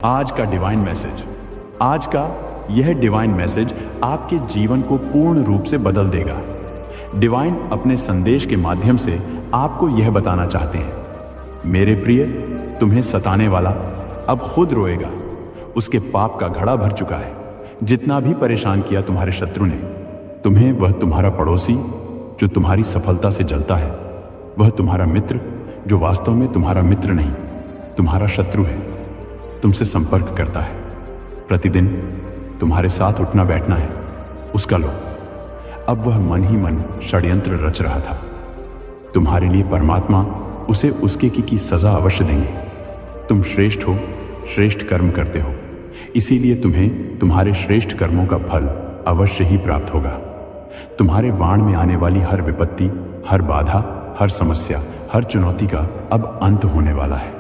आज का divine message, आज का यह डिवाइन मैसेज आपके जीवन को पूर्ण रूप से बदल देगा। डिवाइन अपने संदेश के माध्यम से आपको यह बताना चाहते हैं, मेरे प्रिय, तुम्हें सताने वाला अब खुद रोएगा। उसके पाप का घड़ा भर चुका है। जितना भी परेशान किया तुम्हारे शत्रु ने तुम्हें, वह तुम्हारा पड़ोसी जो तुम्हारी सफलता से जलता है, वह तुम्हारा मित्र जो वास्तव में तुम्हारा मित्र नहीं, तुम्हारा शत्रु है, तुमसे संपर्क करता है। प्रतिदिन तुम्हारे साथ उठना बैठना है उसका लो। अब वह मन ही मन षड्यंत्र रच रहा था। तुम्हारे लिए परमात्मा उसे उसके की सजा अवश्य देंगे। तुम श्रेष्ठ हो, श्रेष्ठ कर्म करते हो, इसीलिए तुम्हें तुम्हारे श्रेष्ठ कर्मों का फल अवश्य ही प्राप्त होगा। तुम्हारे वाण में आने वाली हर विपत्ति, हर बाधा, हर समस्या, हर चुनौती का अब अंत होने वाला है।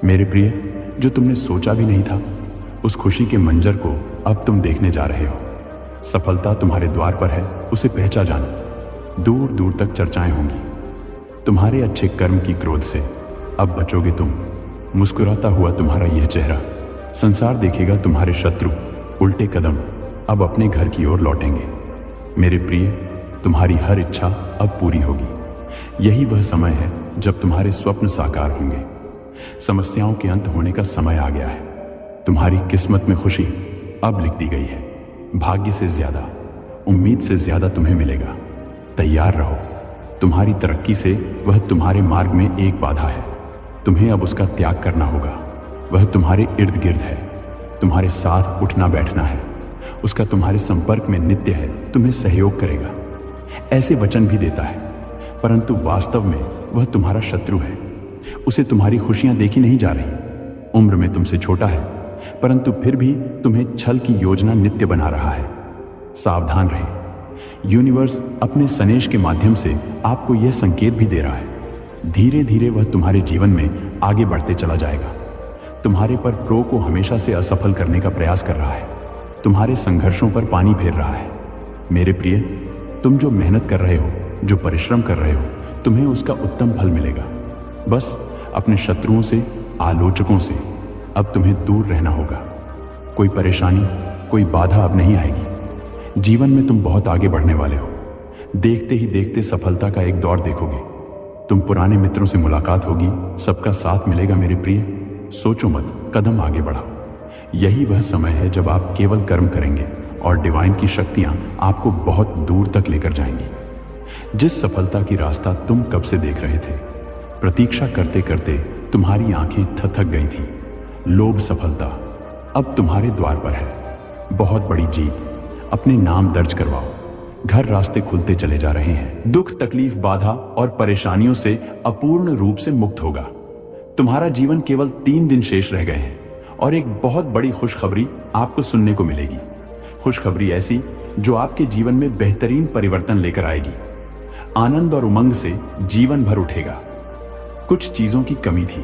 मेरे प्रिय, जो तुमने सोचा भी नहीं था, उस खुशी के मंजर को अब तुम देखने जा रहे हो। सफलता तुम्हारे द्वार पर है, उसे पहचान जानो। दूर दूर तक चर्चाएं होंगी। तुम्हारे अच्छे कर्म की क्रोध से अब बचोगे तुम। मुस्कुराता हुआ तुम्हारा यह चेहरा संसार देखेगा। तुम्हारे शत्रु उल्टे कदम अब अपने घर की ओर लौटेंगे। मेरे प्रिय, तुम्हारी हर इच्छा अब पूरी होगी। यही वह समय है जब तुम्हारे स्वप्न साकार होंगे। समस्याओं के अंत होने का समय आ गया है। तुम्हारी किस्मत में खुशी अब लिख दी गई है। भाग्य से ज्यादा, उम्मीद से ज्यादा तुम्हें मिलेगा। तैयार रहो। तुम्हारी तरक्की से वह तुम्हारे मार्ग में एक बाधा है। तुम्हें अब उसका त्याग करना होगा। वह तुम्हारे इर्द गिर्द है, तुम्हारे साथ उठना बैठना है। उसका तुम्हारे संपर्क में नित्य है, तुम्हें सहयोग करेगा। ऐसे वचन भी देता है, परंतु वास्तव में वह तुम्हारा शत्रु है। उसे तुम्हारी खुशियां देखी नहीं जा रही। उम्र में तुमसे छोटा है, परंतु फिर भी तुम्हें छल की योजना नित्य बना रहा है। सावधान रहे। यूनिवर्स अपने सनेश के माध्यम से आपको यह संकेत भी दे रहा है। धीरे धीरे वह तुम्हारे जीवन में आगे बढ़ते चला जाएगा। तुम्हारे पर प्रो को हमेशा से असफल करने का प्रयास कर रहा है। तुम्हारे संघर्षों पर पानी फेर रहा है। मेरे प्रिय, तुम जो मेहनत कर रहे हो, जो परिश्रम कर रहे हो, तुम्हें उसका उत्तम फल मिलेगा। बस अपने शत्रुओं से, आलोचकों से अब तुम्हें दूर रहना होगा। कोई परेशानी, कोई बाधा अब नहीं आएगी। जीवन में तुम बहुत आगे बढ़ने वाले हो। देखते ही देखते सफलता का एक दौर देखोगे। तुम पुराने मित्रों से मुलाकात होगी, सबका साथ मिलेगा। मेरे प्रिय, सोचो मत, कदम आगे बढ़ाओ। यही वह समय है जब आप केवल कर्म करेंगे और डिवाइन की शक्तियां आपको बहुत दूर तक लेकर जाएंगी। जिस सफलता की रास्ता तुम कब से देख रहे थे, प्रतीक्षा करते करते तुम्हारी आंखें थक गई थी। लोभ सफलता अब तुम्हारे द्वार पर है। बहुत बड़ी जीत, अपने नाम दर्ज करवाओ। घर रास्ते खुलते चले जा रहे हैं। दुख, तकलीफ, बाधा और परेशानियों से अपूर्ण रूप से मुक्त होगा। तुम्हारा जीवन केवल 3 दिन शेष रह गए हैं और एक बहुत बड़ी खुशखबरी आपको सुनने को मिलेगी। खुशखबरी ऐसी जो आपके जीवन में बेहतरीन परिवर्तन लेकर आएगी। आनंद और उमंग से जीवन भर उठेगा। कुछ चीजों की कमी थी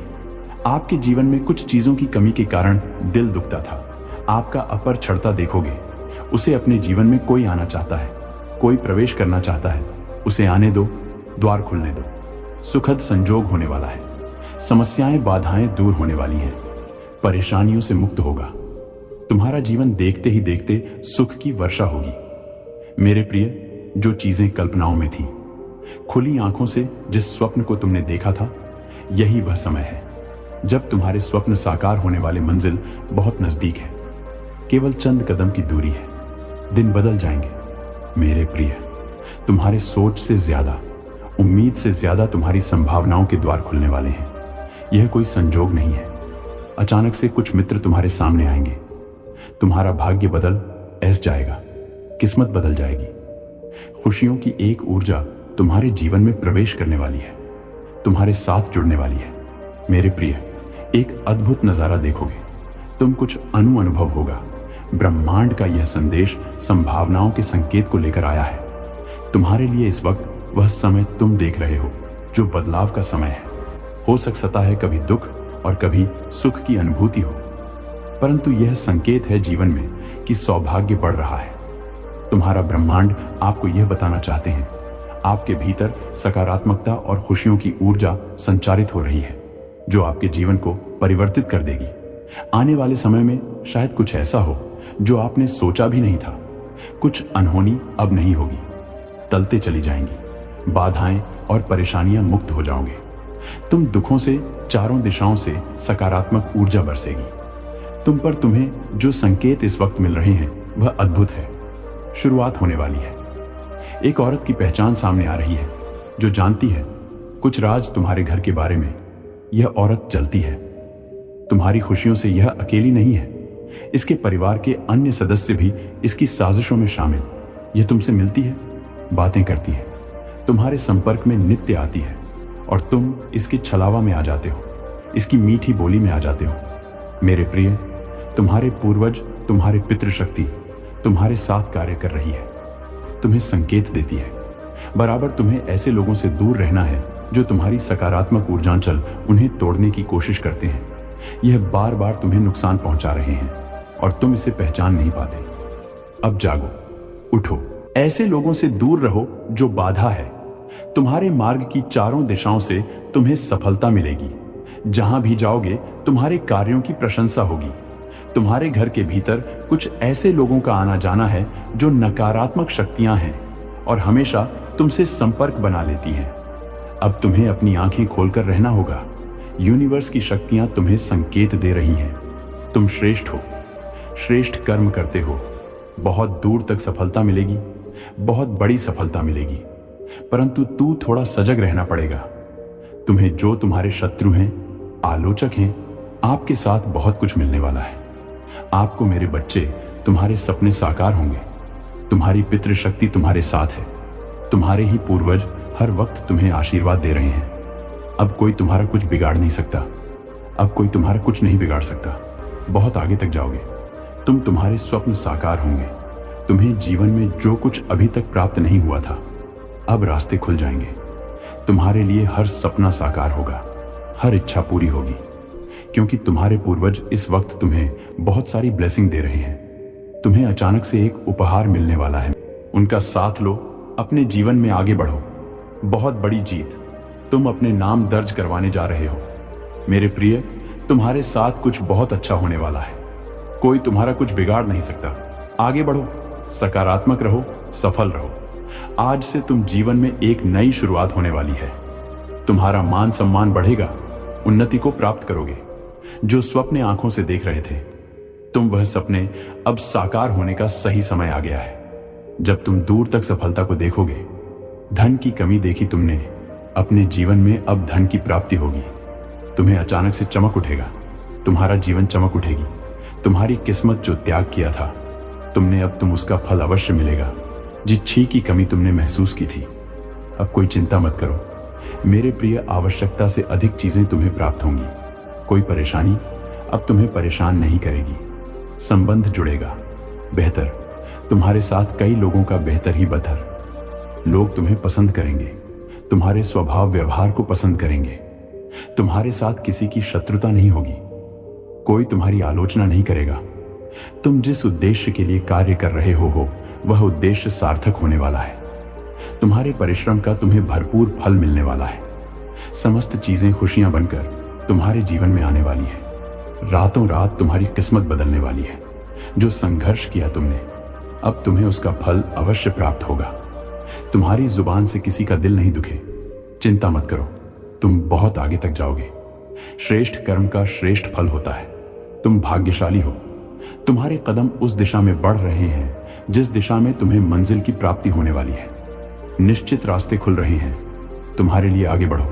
आपके जीवन में। कुछ चीजों की कमी के कारण दिल दुखता था। आपका अपर चढ़ता देखोगे। उसे अपने जीवन में कोई आना चाहता है, कोई प्रवेश करना चाहता है। उसे आने दो, द्वार खुलने दो। सुखद संजोग होने वाला है। समस्याएं, बाधाएं दूर होने वाली हैं। परेशानियों से मुक्त होगा। तुम्हारा जीवन देखते ही देखते सुख की वर्षा होगी। मेरे प्रिय, जो चीजें कल्पनाओं में थी, खुली आंखों से जिस स्वप्न को तुमने देखा था, यही वह समय है जब तुम्हारे स्वप्न साकार होने वाले मंजिल बहुत नजदीक है। केवल चंद कदम की दूरी है। दिन बदल जाएंगे। मेरे प्रिय, तुम्हारे सोच से ज्यादा, उम्मीद से ज्यादा तुम्हारी संभावनाओं के द्वार खुलने वाले हैं। यह कोई संजोग नहीं है। अचानक से कुछ मित्र तुम्हारे सामने आएंगे। तुम्हारा भाग्य बदल ऐस जाएगा। किस्मत बदल जाएगी। खुशियों की एक ऊर्जा तुम्हारे जीवन में प्रवेश करने वाली है, तुम्हारे साथ जुड़ने वाली है। मेरे प्रिय, एक अद्भुत नजारा देखोगे। तुम कुछ अनुभव होगा। ब्रह्मांड का यह संदेश संभावनाओं के संकेत को लेकर आया है। तुम्हारे लिए इस वक्त वह समय तुम देख रहे हो जो बदलाव का समय है। हो सकता है कभी दुख और कभी सुख की अनुभूति हो, परंतु यह संकेत है जीवन में कि सौभाग्य बढ़ रहा है। तुम्हारा ब्रह्मांड आपको यह बताना चाहते हैं, आपके भीतर सकारात्मकता और खुशियों की ऊर्जा संचारित हो रही है, जो आपके जीवन को परिवर्तित कर देगी। आने वाले समय में शायद कुछ ऐसा हो जो आपने सोचा भी नहीं था। कुछ अनहोनी अब नहीं होगी, टलते चली जाएंगी। बाधाएं और परेशानियां मुक्त हो जाओगे। तुम दुखों से चारों दिशाओं से सकारात्मक ऊर्जा बरसेगी। तुम पर तुम्हें जो संकेत इस वक्त मिल रहे हैं वह अद्भुत है। शुरुआत होने वाली है। एक औरत की पहचान सामने आ रही है जो जानती है कुछ राज तुम्हारे घर के बारे में। यह औरत जलती है। तुम्हारी खुशियों से यह अकेली नहीं है, इसके परिवार के अन्य सदस्य भी इसकी साजिशों में शामिल। यह तुमसे मिलती है, बातें करती है, तुम्हारे संपर्क में नित्य आती है और तुम इसके छलावा में आ जाते हो, इसकी मीठी बोली में आ जाते हो। मेरे प्रिय, तुम्हारे पूर्वज, तुम्हारे पितृशक्ति तुम्हारे साथ कार्य कर रही है, तुम्हें संकेत देती है। बराबर तुम्हें ऐसे लोगों से दूर रहना है जो तुम्हारी सकारात्मक ऊर्जांचल उन्हें तोड़ने की कोशिश करते हैं। यह बार बार तुम्हें नुकसान पहुंचा रहे हैं और तुम इसे पहचान नहीं पाते। अब जागो, उठो, ऐसे लोगों से दूर रहो जो बाधा है। तुम्हारे मार्ग की चारों दिशाओं से तुम्हें सफलता मिलेगी। जहां भी जाओगे तुम्हारे कार्यों की प्रशंसा होगी। तुम्हारे घर के भीतर कुछ ऐसे लोगों का आना जाना है जो नकारात्मक शक्तियां हैं और हमेशा तुमसे संपर्क बना लेती हैं। अब तुम्हें अपनी आंखें खोलकर रहना होगा। यूनिवर्स की शक्तियां तुम्हें संकेत दे रही हैं। तुम श्रेष्ठ हो, श्रेष्ठ कर्म करते हो। बहुत दूर तक सफलता मिलेगी, बहुत बड़ी सफलता मिलेगी, परंतु तू थोड़ा सजग रहना पड़ेगा। तुम्हें जो तुम्हारे शत्रु हैं, आलोचक हैं, आपके साथ बहुत कुछ मिलने वाला है। आपको मेरे बच्चे तुम्हारे सपने साकार होंगे। तुम्हारी पितृशक्ति तुम्हारे साथ है। तुम्हारे ही पूर्वज हर वक्त तुम्हें आशीर्वाद दे रहे हैं। अब कोई तुम्हारा कुछ बिगाड़ नहीं सकता। अब कोई तुम्हारा कुछ नहीं बिगाड़ सकता। बहुत आगे तक जाओगे। तुम्हारे स्वप्न साकार होंगे। तुम्हें जीवन में जो कुछ अभी तक प्राप्त नहीं हुआ था, अब रास्ते खुल जाएंगे। तुम्हारे लिए हर सपना साकार होगा, हर इच्छा पूरी होगी, क्योंकि तुम्हारे पूर्वज इस वक्त तुम्हें बहुत सारी ब्लेसिंग दे रहे हैं। तुम्हें अचानक से एक उपहार मिलने वाला है। उनका साथ लो, अपने जीवन में आगे बढ़ो। बहुत बड़ी जीत तुम अपने नाम दर्ज करवाने जा रहे हो। मेरे प्रिय, तुम्हारे साथ कुछ बहुत अच्छा होने वाला है। कोई तुम्हारा कुछ बिगाड़ नहीं सकता। आगे बढ़ो, सकारात्मक रहो, सफल रहो। आज से तुम जीवन में एक नई शुरुआत होने वाली है। तुम्हारा मान सम्मान बढ़ेगा, उन्नति को प्राप्त करोगे। जो स्वप्ने आंखों से देख रहे थे, वह सपने अब साकार होने का सही समय आ गया है। जब तुम दूर तक सफलता को देखोगे, धन की कमी देखी तुमने, अपने जीवन में अब धन की प्राप्ति होगी। तुम्हें अचानक से चमक उठेगा, तुम्हारा जीवन चमक उठेगी। तुम्हारी किस्मत जो त्याग किया था तुमने, अब तुम उसका फल अवश्य मिलेगा। जिस छी की कमी तुमने महसूस की थी, अब कोई चिंता मत करो। मेरे प्रिय, आवश्यकता से अधिक चीजें तुम्हें प्राप्त होंगी। कोई परेशानी अब तुम्हें परेशान नहीं करेगी। संबंध जुड़ेगा बेहतर। तुम्हारे साथ कई लोगों का बेहतर ही बदतर। लोग तुम्हें पसंद करेंगे, तुम्हारे स्वभाव व्यवहार को पसंद करेंगे। तुम्हारे साथ किसी की शत्रुता नहीं होगी। कोई तुम्हारी आलोचना नहीं करेगा। तुम जिस उद्देश्य के लिए कार्य कर रहे हो वह उद्देश्य सार्थक होने वाला है। तुम्हारे परिश्रम का तुम्हें भरपूर फल मिलने वाला है। समस्त चीजें खुशियां बनकर तुम्हारे जीवन में आने वाली है। रातों रात तुम्हारी किस्मत बदलने वाली है। जो संघर्ष किया तुमने, अब तुम्हें उसका फल अवश्य प्राप्त होगा। तुम्हारी जुबान से किसी का दिल नहीं दुखे। चिंता मत करो, तुम बहुत आगे तक जाओगे। श्रेष्ठ कर्म का श्रेष्ठ फल होता है। तुम भाग्यशाली हो। तुम्हारे कदम उस दिशा में बढ़ रहे हैं जिस दिशा में तुम्हें मंजिल की प्राप्ति होने वाली है। निश्चित रास्ते खुल रहे हैं तुम्हारे लिए। आगे बढ़ो।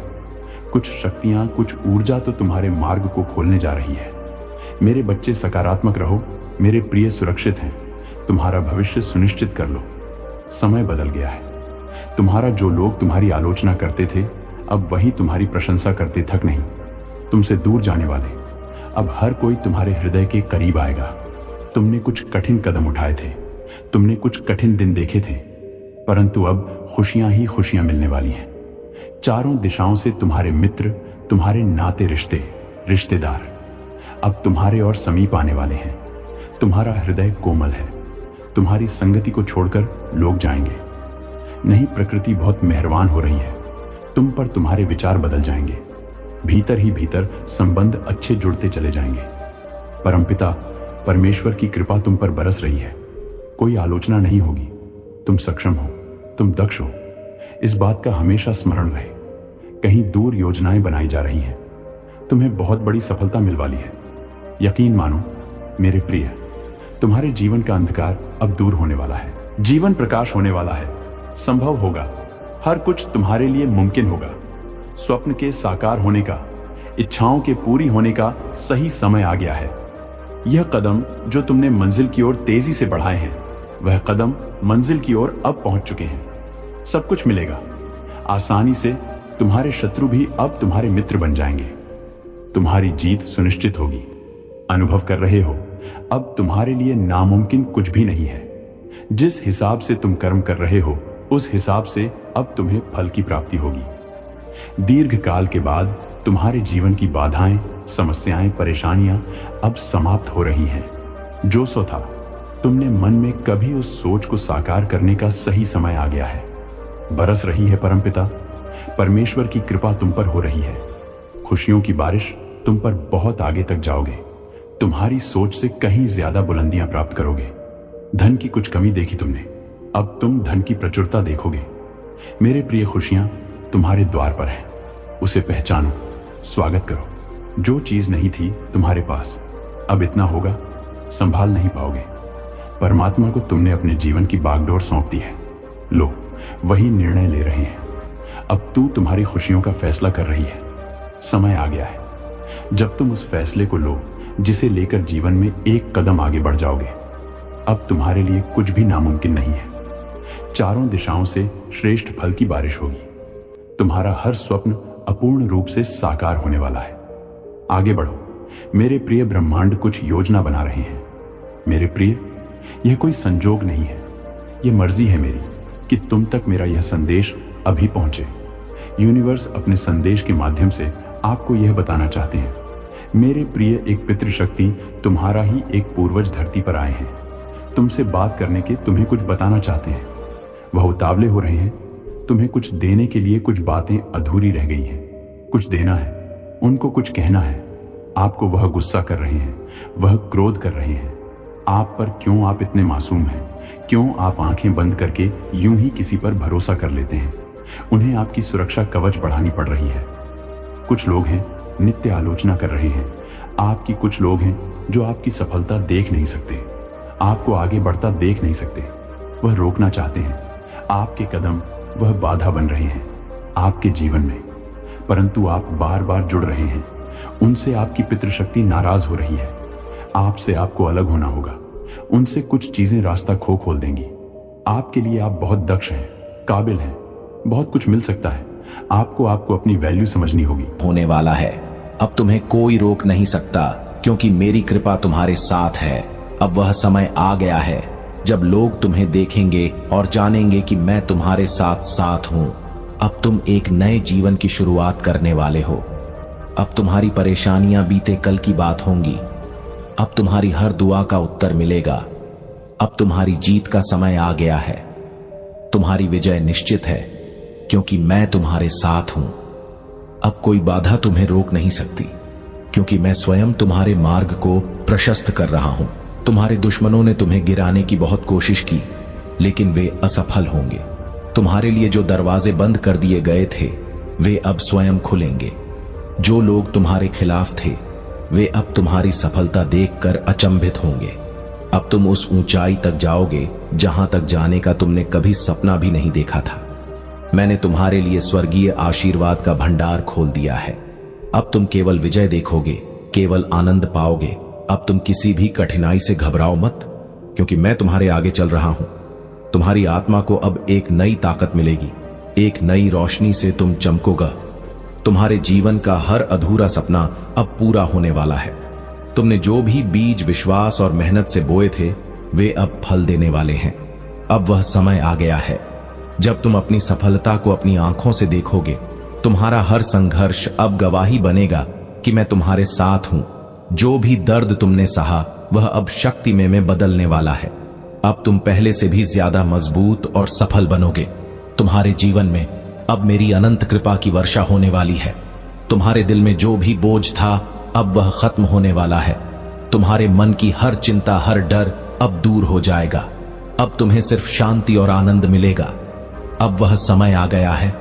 कुछ शक्तियां, कुछ ऊर्जा तो तुम्हारे मार्ग को खोलने जा रही है। मेरे बच्चे, सकारात्मक रहो। मेरे प्रिय, सुरक्षित हैं। तुम्हारा भविष्य सुनिश्चित कर लो। समय बदल गया है। तुम्हारा जो लोग तुम्हारी आलोचना करते थे, अब वही तुम्हारी प्रशंसा करते थक नहीं। तुमसे दूर जाने वाले अब हर कोई तुम्हारे हृदय के करीब आएगा। तुमने कुछ कठिन कदम उठाए थे, तुमने कुछ कठिन दिन देखे थे, परंतु अब खुशियां ही खुशियां मिलने वाली हैं। चारों दिशाओं से तुम्हारे मित्र, तुम्हारे नाते रिश्तेदार अब तुम्हारे और समीप आने वाले हैं। तुम्हारा हृदय कोमल है। तुम्हारी संगति को छोड़कर लोग जाएंगे। नहीं, प्रकृति बहुत मेहरबान हो रही है। तुम पर तुम्हारे विचार बदल जाएंगे। भीतर ही भीतर संबंध अच्छे जुड़ते चले जाएंगे। परमपिता परमेश्वर की कृपा तुम पर बरस रही है। कोई आलोचना नहीं होगी। तुम सक्षम हो, तुम दक्ष हो, इस बात का हमेशा स्मरण रहे। कहीं दूर योजनाएं बनाई जा रही हैं। तुम्हें बहुत बड़ी सफलता मिल वाली है। यकीन मानो मेरे प्रिय, तुम्हारे जीवन का अंधकार अब दूर होने वाला है। जीवन प्रकाश होने वाला है। संभव होगा, हर कुछ तुम्हारे लिए मुमकिन होगा। स्वप्न के साकार होने का, इच्छाओं के पूरी होने का सही समय आ गया है। यह कदम जो तुमने मंजिल की ओर तेजी से बढ़ाए हैं, वह कदम मंजिल की ओर अब पहुंच चुके हैं। सब कुछ मिलेगा आसानी से। तुम्हारे शत्रु भी अब तुम्हारे मित्र बन जाएंगे। तुम्हारी जीत सुनिश्चित होगी। अनुभव कर रहे हो, अब तुम्हारे लिए नामुमकिन कुछ भी नहीं है। जिस हिसाब से तुम कर्म कर रहे हो, उस हिसाब से अब तुम्हें फल की प्राप्ति होगी। दीर्घ काल के बाद तुम्हारे जीवन की बाधाएं, समस्याएं, परेशानियां अब समाप्त हो रही हैं। जो सो था तुमने मन में कभी उस सोच को साकार करने का सही समय आ गया है। बरस रही है परमपिता परमेश्वर की कृपा तुम पर हो रही है। खुशियों की बारिश तुम पर बहुत आगे तक जाओगे। तुम्हारी सोच से कहीं ज्यादा बुलंदियां प्राप्त करोगे। धन की कुछ कमी देखी तुमने, अब तुम धन की प्रचुरता देखोगे। मेरे प्रिय, खुशियां तुम्हारे द्वार पर हैं। उसे पहचानो, स्वागत करो। जो चीज नहीं थी तुम्हारे पास, अब इतना होगा संभाल नहीं पाओगे। परमात्मा को तुमने अपने जीवन की बागडोर सौंप दी है। लो, वही निर्णय ले रहे हैं। अब तू तुम्हारी खुशियों का फैसला कर रही है। समय आ गया है जब तुम उस फैसले को लो जिसे लेकर जीवन में एक कदम आगे बढ़ जाओगे। अब तुम्हारे लिए कुछ भी नामुमकिन नहीं है। चारों दिशाओं से श्रेष्ठ फल की बारिश होगी। तुम्हारा हर स्वप्न अपूर्ण रूप से साकार होने वाला है। आगे बढ़ो मेरे प्रिय। ब्रह्मांड कुछ योजना बना रहे हैं। मेरे प्रिय, यह कोई संजोग नहीं है, यह मर्जी है मेरी कि तुम तक मेरा यह संदेश अभी पहुंचे। यूनिवर्स अपने संदेश के माध्यम से आपको यह बताना चाहते हैं। मेरे प्रिय, एक पितृशक्ति तुम्हारा ही एक पूर्वज धरती पर आए हैं। तुमसे बात करने के, तुम्हें कुछ बताना चाहते हैं। वह उतावले हो रहे हैं। तुम्हें कुछ देने के लिए कुछ बातें अधूरी रह गई हैं। कुछ देना है, उनको कुछ कहना है। आपको वह गुस्सा कर रहे हैं, वह क्रोध कर रहे हैं। आप पर क्यों आप इतने मासूम हैं? क्यों आप आंखें बंद करके यूं ही किसी पर भरोसा कर लेते हैं? उन्हें आपकी सुरक्षा कवच बढ़ानी पड़ रही है। कुछ लोग हैं नित्य आलोचना कर रहे हैं आपकी। कुछ लोग हैं जो आपकी सफलता देख नहीं सकते, आपको आगे बढ़ता देख नहीं सकते। वह रोकना चाहते हैं आपके कदम, वह बाधा बन रहे हैं आपके जीवन में, परंतु आप बार बार जुड़ रहे हैं उनसे। आपकी पितृशक्ति नाराज हो रही है आपसे। आपको अलग होना होगा उनसे। कुछ चीजें रास्ता खोल देंगी आपके लिए। आप बहुत दक्ष हैं, काबिल हैं, बहुत कुछ मिल सकता है आपको। अपनी वैल्यू समझनी होगी। होने वाला है, अब तुम्हें कोई रोक नहीं सकता, क्योंकि मेरी कृपा तुम्हारे साथ है। अब वह समय आ गया है जब लोग तुम्हें देखेंगे और जानेंगे कि मैं तुम्हारे साथ साथ हूं। अब तुम एक नए जीवन की शुरुआत करने वाले हो। अब तुम्हारी परेशानियां बीते कल की बात होंगी। अब तुम्हारी हर दुआ का उत्तर मिलेगा। अब तुम्हारी जीत का समय आ गया है। तुम्हारी विजय निश्चित है, क्योंकि मैं तुम्हारे साथ हूं। अब कोई बाधा तुम्हें रोक नहीं सकती, क्योंकि मैं स्वयं तुम्हारे मार्ग को प्रशस्त कर रहा हूं। तुम्हारे दुश्मनों ने तुम्हें गिराने की बहुत कोशिश की, लेकिन वे असफल होंगे। तुम्हारे लिए जो दरवाजे बंद कर दिए गए थे, वे अब स्वयं खुलेंगे। जो लोग तुम्हारे खिलाफ थे, वे अब तुम्हारी सफलता देखकर अचंभित होंगे। अब तुम उस ऊंचाई तक जाओगे जहां तक जाने का तुमने कभी सपना भी नहीं देखा था। मैंने तुम्हारे लिए स्वर्गीय आशीर्वाद का भंडार खोल दिया है। अब तुम केवल विजय देखोगे, केवल आनंद पाओगे। अब तुम किसी भी कठिनाई से घबराओ मत, क्योंकि मैं तुम्हारे आगे चल रहा हूं। तुम्हारी आत्मा को अब एक नई ताकत मिलेगी। एक नई रोशनी से तुम चमकोगा। तुम्हारे जीवन का हर अधूरा सपना अब पूरा होने वाला है। तुमने जो भी बीज विश्वास और मेहनत से बोए थे, वे अब फल देने वाले हैं। अब वह समय आ गया है जब तुम अपनी सफलता को अपनी आंखों से देखोगे। तुम्हारा हर संघर्ष अब गवाही बनेगा कि मैं तुम्हारे साथ हूं। जो भी दर्द तुमने सहा, वह अब शक्ति में बदलने वाला है। अब तुम पहले से भी ज्यादा मजबूत और सफल बनोगे। तुम्हारे जीवन में अब मेरी अनंत कृपा की वर्षा होने वाली है। तुम्हारे दिल में जो भी बोझ था, अब वह खत्म होने वाला है। तुम्हारे मन की हर चिंता, हर डर अब दूर हो जाएगा। अब तुम्हें सिर्फ शांति और आनंद मिलेगा। अब वह समय आ गया है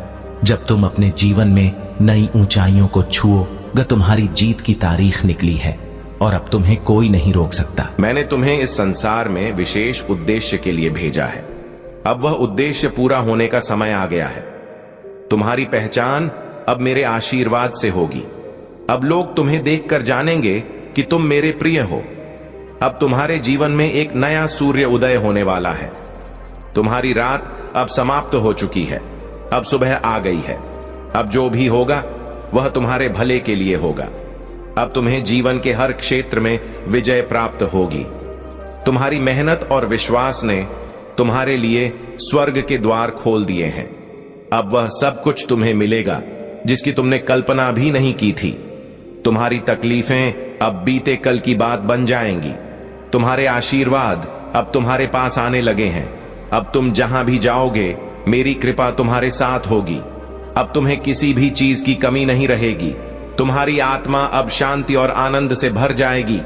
जब तुम अपने जीवन में नई ऊंचाइयों को छुओगे। तुम्हारी जीत की तारीख निकली है और अब तुम्हें कोई नहीं रोक सकता। मैंने तुम्हें इस संसार में विशेष उद्देश्य के लिए भेजा है। अब वह उद्देश्य पूरा होने का समय आ गया है। तुम्हारी पहचान अब मेरे आशीर्वाद से होगी। अब लोग तुम्हें देखकर जानेंगे कि तुम मेरे प्रिय हो। अब तुम्हारे जीवन में एक नया सूर्य उदय होने वाला है। तुम्हारी रात अब समाप्त हो चुकी है, अब सुबह आ गई है। अब जो भी होगा वह तुम्हारे भले के लिए होगा। अब तुम्हें जीवन के हर क्षेत्र में विजय प्राप्त होगी। तुम्हारी मेहनत और विश्वास ने तुम्हारे लिए स्वर्ग के द्वार खोल दिए हैं। अब वह सब कुछ तुम्हें मिलेगा जिसकी तुमने कल्पना भी नहीं की थी। तुम्हारी तकलीफें अब बीते कल की बात बन जाएंगी। तुम्हारे आशीर्वाद अब तुम्हारे पास आने लगे हैं। अब तुम जहां भी जाओगे मेरी कृपा तुम्हारे साथ होगी। अब तुम्हें किसी भी चीज की कमी नहीं रहेगी। तुम्हारी आत्मा अब शांति और आनंद से भर जाएगी।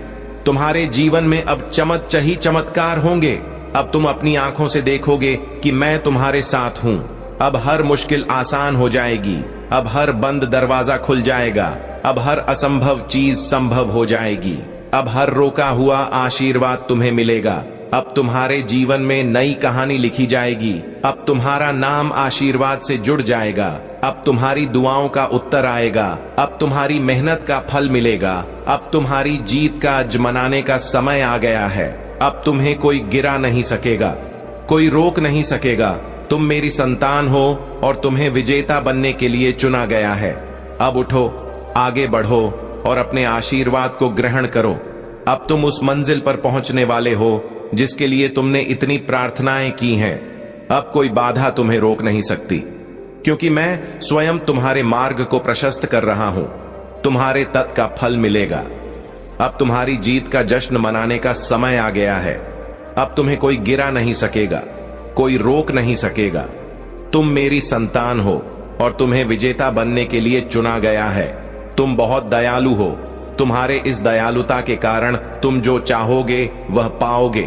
तुम्हारे जीवन में अब चमत्कारी चमत्कार होंगे। अब तुम अपनी आंखों से देखोगे कि मैं तुम्हारे साथ हूं। अब हर मुश्किल आसान हो जाएगी। अब हर बंद दरवाजा खुल जाएगा। अब हर असंभव चीज संभव हो जाएगी। अब हर रोका हुआ आशीर्वाद तुम्हें मिलेगा। अब तुम्हारे जीवन में नई कहानी लिखी जाएगी। अब तुम्हारा नाम आशीर्वाद से जुड़ जाएगा। अब तुम्हारी दुआओं का उत्तर आएगा। अब तुम्हारी मेहनत का फल मिलेगा। अब तुम्हारी जीत का आज मनाने का समय आ गया है। अब तुम्हें कोई गिरा नहीं सकेगा, कोई रोक नहीं सकेगा। तुम मेरी संतान हो और तुम्हें विजेता बनने के लिए चुना गया है। अब उठो, आगे बढ़ो और अपने आशीर्वाद को ग्रहण करो। अब तुम उस मंजिल पर पहुंचने वाले हो जिसके लिए तुमने इतनी प्रार्थनाएं की हैं। अब कोई बाधा तुम्हें रोक नहीं सकती, क्योंकि मैं स्वयं तुम्हारे मार्ग को प्रशस्त कर रहा हूं। तुम्हारे तत् का फल मिलेगा। अब तुम्हारी जीत का जश्न मनाने का समय आ गया है। अब तुम्हें कोई गिरा नहीं सकेगा, कोई रोक नहीं सकेगा। तुम मेरी संतान हो और तुम्हें विजेता बनने के लिए चुना गया है। तुम बहुत दयालु हो। तुम्हारे इस दयालुता के कारण तुम जो चाहोगे वह पाओगे।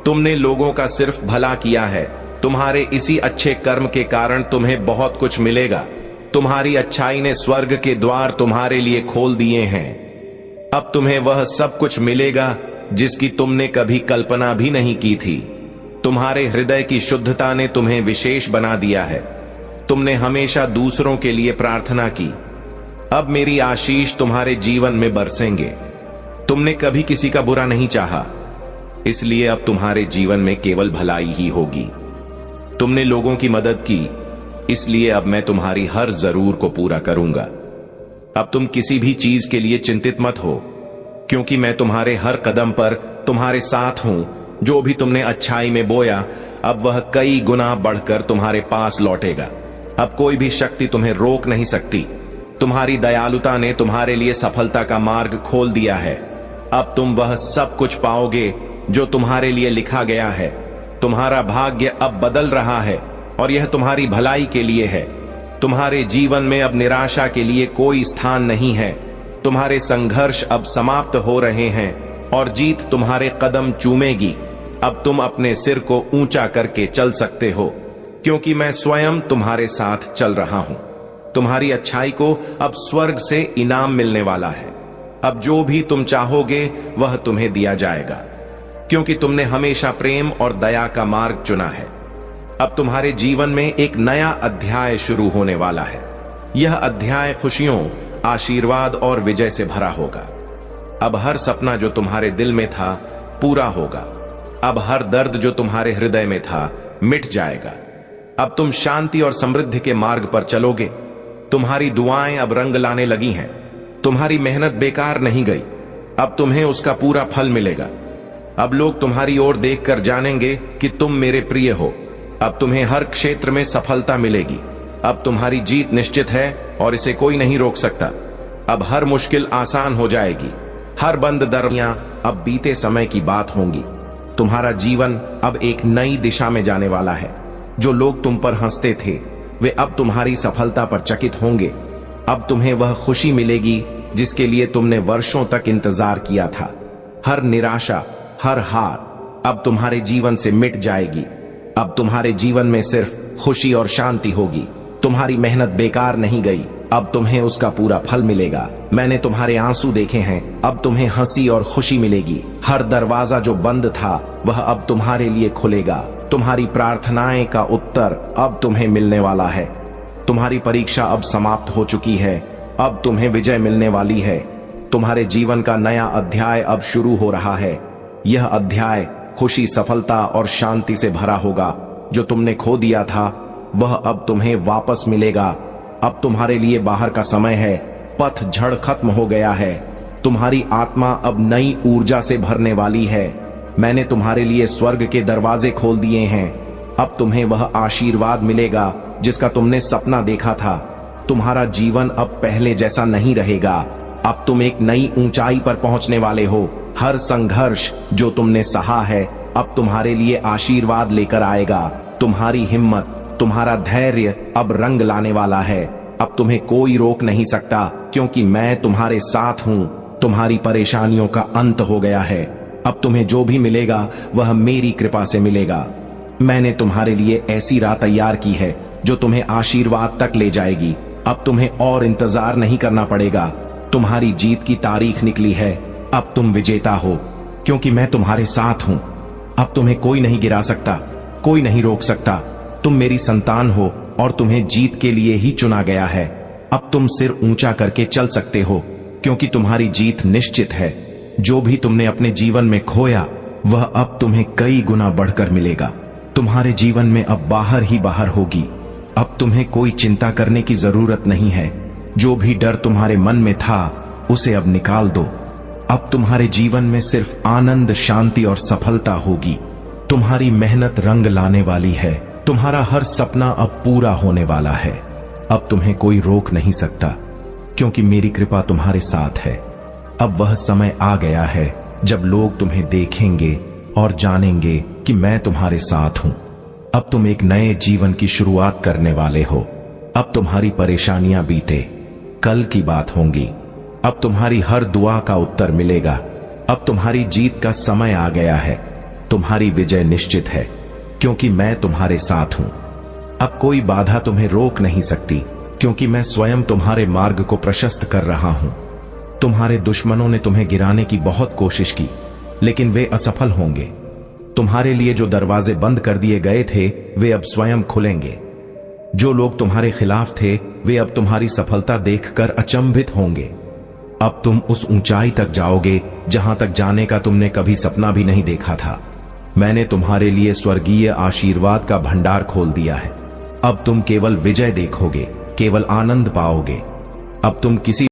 तुमने लोगों का सिर्फ भला किया है। तुम्हारे इसी अच्छे कर्म के कारण तुम्हें बहुत कुछ मिलेगा। तुम्हारी अच्छाई ने स्वर्ग के द्वार तुम्हारे लिए खोल दिए हैं। अब तुम्हें वह सब कुछ मिलेगा जिसकी तुमने कभी कल्पना भी नहीं की थी। तुम्हारे हृदय की शुद्धता ने तुम्हें विशेष बना दिया है। तुमने हमेशा दूसरों के लिए प्रार्थना की। अब मेरी आशीष तुम्हारे जीवन में बरसेंगे। तुमने कभी किसी का बुरा नहीं चाहा, इसलिए अब तुम्हारे जीवन में केवल भलाई ही होगी। तुमने लोगों की मदद की, इसलिए अब मैं तुम्हारी हर जरूर को पूरा करूंगा। अब तुम किसी भी चीज के लिए चिंतित मत हो, क्योंकि मैं तुम्हारे हर कदम पर तुम्हारे साथ हूं। जो भी तुमने अच्छाई में बोया, अब वह कई गुना बढ़कर तुम्हारे पास लौटेगा। अब कोई भी शक्ति तुम्हें रोक नहीं सकती। तुम्हारी दयालुता ने तुम्हारे लिए सफलता का मार्ग खोल दिया है। अब तुम वह सब कुछ पाओगे जो तुम्हारे लिए लिखा गया है। तुम्हारा भाग्य अब बदल रहा है और यह तुम्हारी भलाई के लिए है। तुम्हारे जीवन में अब निराशा के लिए कोई स्थान नहीं है। तुम्हारे संघर्ष अब समाप्त हो रहे हैं और जीत तुम्हारे कदम चूमेगी। अब तुम अपने सिर को ऊंचा करके चल सकते हो, क्योंकि मैं स्वयं तुम्हारे साथ चल रहा हूं। तुम्हारी अच्छाई को अब स्वर्ग से इनाम मिलने वाला है। अब जो भी तुम चाहोगे वह तुम्हें दिया जाएगा, क्योंकि तुमने हमेशा प्रेम और दया का मार्ग चुना है। अब तुम्हारे जीवन में एक नया अध्याय शुरू होने वाला है। यह अध्याय खुशियों, आशीर्वाद और विजय से भरा होगा। अब हर सपना जो तुम्हारे दिल में था पूरा होगा। अब हर दर्द जो तुम्हारे हृदय में था मिट जाएगा। अब तुम शांति और समृद्धि के मार्ग पर चलोगे। तुम्हारी दुआएं अब रंग लाने लगी हैं। तुम्हारी मेहनत बेकार नहीं गई। अब तुम्हें उसका पूरा फल मिलेगा। अब लोग तुम्हारी ओर देखकर जानेंगे कि तुम मेरे प्रिय हो। अब तुम्हें हर क्षेत्र में सफलता मिलेगी। अब तुम्हारी जीत निश्चित है और इसे कोई नहीं रोक सकता। अब हर मुश्किल आसान हो जाएगी। हर बंद दरवाज़ा अब बीते समय की बात होंगी। तुम्हारा जीवन अब एक नई दिशा में जाने वाला है। जो लोग तुम पर हंसते थे वे अब तुम्हारी सफलता पर चकित होंगे। अब तुम्हें वह खुशी मिलेगी जिसके लिए तुमने वर्षों तक इंतजार किया था। हर निराशा, हर हार अब तुम्हारे जीवन से मिट जाएगी। अब तुम्हारे जीवन में सिर्फ खुशी और शांति होगी। तुम्हारी मेहनत बेकार नहीं गई, अब तुम्हें उसका पूरा फल मिलेगा। मैंने तुम्हारे आंसू देखे हैं, अब तुम्हें हंसी और खुशी मिलेगी। हर दरवाजा जो बंद था वह अब तुम्हारे लिए खुलेगा। तुम्हारी प्रार्थनाएं का उत्तर अब तुम्हें मिलने वाला है। तुम्हारी परीक्षा अब समाप्त हो चुकी है, अब तुम्हें विजय मिलने वाली है। तुम्हारे जीवन का नया अध्याय अब शुरू हो रहा है। यह अध्याय खुशी, सफलता और शांति से भरा होगा। जो तुमने खो दिया था वह अब तुम्हें वापस मिलेगा। अब तुम्हारे लिए बाहर का समय है, पतझड़ खत्म हो गया है। तुम्हारी आत्मा अब नई ऊर्जा से भरने वाली है। मैंने तुम्हारे लिए स्वर्ग के दरवाजे खोल दिए हैं। अब तुम्हें वह आशीर्वाद मिलेगा जिसका तुमने सपना देखा था। तुम्हारा जीवन अब पहले जैसा नहीं रहेगा। अब तुम एक नई ऊंचाई पर पहुंचने वाले हो। हर संघर्ष जो तुमने सहा है अब तुम्हारे लिए आशीर्वाद लेकर आएगा। तुम्हारी हिम्मत, तुम्हारा धैर्य अब रंग लाने वाला है। अब तुम्हें कोई रोक नहीं सकता, क्योंकि मैं तुम्हारे साथ हूं। तुम्हारी परेशानियों का अंत हो गया है। अब तुम्हें जो भी मिलेगा वह मेरी कृपा से मिलेगा। मैंने तुम्हारे लिए ऐसी राह तैयार की है जो तुम्हें आशीर्वाद तक ले जाएगी। अब तुम्हें और इंतजार नहीं करना पड़ेगा। तुम्हारी जीत की तारीख निकली है। अब तुम विजेता हो, क्योंकि मैं तुम्हारे साथ हूं। अब तुम्हें कोई नहीं गिरा सकता, कोई नहीं रोक सकता। तुम मेरी संतान हो और तुम्हें जीत के लिए ही चुना गया है। अब तुम सिर ऊंचा करके चल सकते हो, क्योंकि तुम्हारी जीत निश्चित है। जो भी तुमने अपने जीवन में खोया वह अब तुम्हें कई गुना बढ़कर मिलेगा। तुम्हारे जीवन में अब बाहर ही बाहर होगी। अब तुम्हें कोई चिंता करने की जरूरत नहीं है। जो भी डर तुम्हारे मन में था उसे अब निकाल दो। अब तुम्हारे जीवन में सिर्फ आनंद, शांति और सफलता होगी। तुम्हारी मेहनत रंग लाने वाली है। तुम्हारा हर सपना अब पूरा होने वाला है। अब तुम्हें कोई रोक नहीं सकता, क्योंकि मेरी कृपा तुम्हारे साथ है। अब वह समय आ गया है जब लोग तुम्हें देखेंगे और जानेंगे कि मैं तुम्हारे साथ हूं। अब तुम एक नए जीवन की शुरुआत करने वाले हो। अब तुम्हारी परेशानियां बीते कल की बात होंगी। अब तुम्हारी हर दुआ का उत्तर मिलेगा। अब तुम्हारी जीत का समय आ गया है। तुम्हारी विजय निश्चित है, क्योंकि मैं तुम्हारे साथ हूं। अब कोई बाधा तुम्हें रोक नहीं सकती, क्योंकि मैं स्वयं तुम्हारे मार्ग को प्रशस्त कर रहा हूं। तुम्हारे दुश्मनों ने तुम्हें गिराने की बहुत कोशिश की, लेकिन वे असफल होंगे। तुम्हारे लिए जो दरवाजे बंद कर दिए गए थे वे अब स्वयं खुलेंगे। जो लोग तुम्हारे खिलाफ थे वे अब तुम्हारी सफलता देखकर अचंभित होंगे। अब तुम उस ऊंचाई तक जाओगे जहां तक जाने का तुमने कभी सपना भी नहीं देखा था। मैंने तुम्हारे लिए स्वर्गीय आशीर्वाद का भंडार खोल दिया है। अब तुम केवल विजय देखोगे, केवल आनंद पाओगे। अब तुम किसी